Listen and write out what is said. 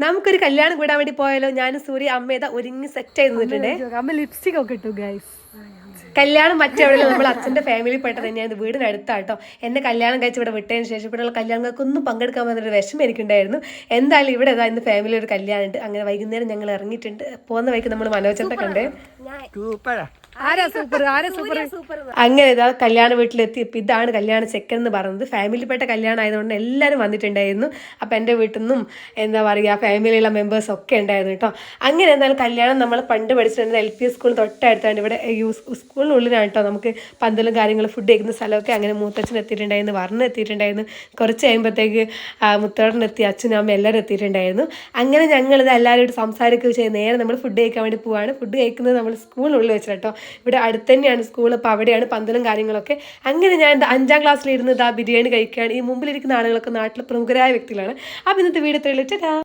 നമുക്കൊരു കല്യാണം കൂടാൻ വേണ്ടി പോയാലോ? ഞാനും സൂര്യ അമ്മ ഒരുങ്ങി സെറ്റ് ചെയ്ത് നിന്നിട്ടുണ്ടേ. അമ്മ ലിപ്സ്റ്റിക് ഒക്കെ ഇട്ടു ഗൈസ്. കല്യാണം മറ്റെവിടെ നമ്മൾ അച്ഛൻ്റെ ഫാമിലി പെട്ടത് തന്നെയാണ്, വീടിനടുത്താട്ടോ. എന്നെ കല്യാണം കഴിച്ച് ഇവിടെ വിട്ടതിന് ശേഷം ഇവിടെയുള്ള കല്യാണങ്ങൾക്കൊന്നും പങ്കെടുക്കാൻ വന്നൊരു വിഷമം എനിക്കുണ്ടായിരുന്നു. എന്തായാലും ഇവിടെ ഇന്ന് ഫാമിലി ഒരു കല്യാണം ഉണ്ട്. അങ്ങനെ വൈകുന്നേരം ഞങ്ങൾ ഇറങ്ങിയിട്ടുണ്ട്. പോകുന്ന വഴിക്ക് നമ്മൾ മനോജത്തെ കണ്ടേ. അങ്ങനെ കല്യാണ വീട്ടിലെത്തി. ഇപ്പം ഇതാണ് കല്യാണ ചെക്കൻ എന്ന് പറയുന്നത്. ഫാമിലിപ്പെട്ട കല്യാണം ആയതുകൊണ്ട് എല്ലാവരും വന്നിട്ടുണ്ടായിരുന്നു. അപ്പം എൻ്റെ വീട്ടിൽ നിന്നും എന്താ പറയുക ഫാമിലിയിലുള്ള മെമ്പേഴ്സ് ഒക്കെ ഉണ്ടായിരുന്നു കേട്ടോ. അങ്ങനെ എന്തായാലും കല്യാണം നമ്മൾ പണ്ട് പഠിച്ചിട്ടുണ്ട് LP സ്കൂൾ തൊട്ടടുത്താണ്. ഇവിടെ സ്കൂളിനുള്ളിലാണ് കേട്ടോ നമുക്ക് പന്തലും കാര്യങ്ങളും ഫുഡ് കഴിക്കുന്ന സ്ഥലമൊക്കെ. അങ്ങനെ മൂത്തച്ഛൻ എത്തിയിട്ടുണ്ടായിരുന്നു, വർണ്ണ എത്തിയിട്ടുണ്ടായിരുന്നു. കുറച്ച് കഴിയുമ്പോഴത്തേക്ക് മുത്തോടൻ എത്തി, അച്ഛനും അമ്മ എല്ലാവരും എത്തിയിട്ടുണ്ടായിരുന്നു. അങ്ങനെ ഞങ്ങളിത് എല്ലാവരും സംസാരിക്കുകയും ചെയ്ത് നേരെ നമ്മൾ ഫുഡ് കഴിക്കാൻ വേണ്ടി പോവാണ്. ഫുഡ് കഴിക്കുന്നത് നമ്മൾ സ്കൂളിനുള്ളിൽ വെച്ചിട്ട് കേട്ടോ. ഇവിടെ അടുത്ത് തന്നെയാണ് സ്കൂൾ. അപ്പോൾ അവിടെയാണ് പന്തലും കാര്യങ്ങളൊക്കെ. അങ്ങനെ ഞാൻ 5ാം ക്ലാസ്സിലിരുന്ന് ബിരിയാണി കഴിക്കുകയാണ്. ഈ മുമ്പിലിരിക്കുന്ന ആളുകളൊക്കെ നാട്ടിലെ പ്രമുഖരായ വ്യക്തികളാണ്. അപ്പോൾ ഇന്നത്തെ വീഡിയോ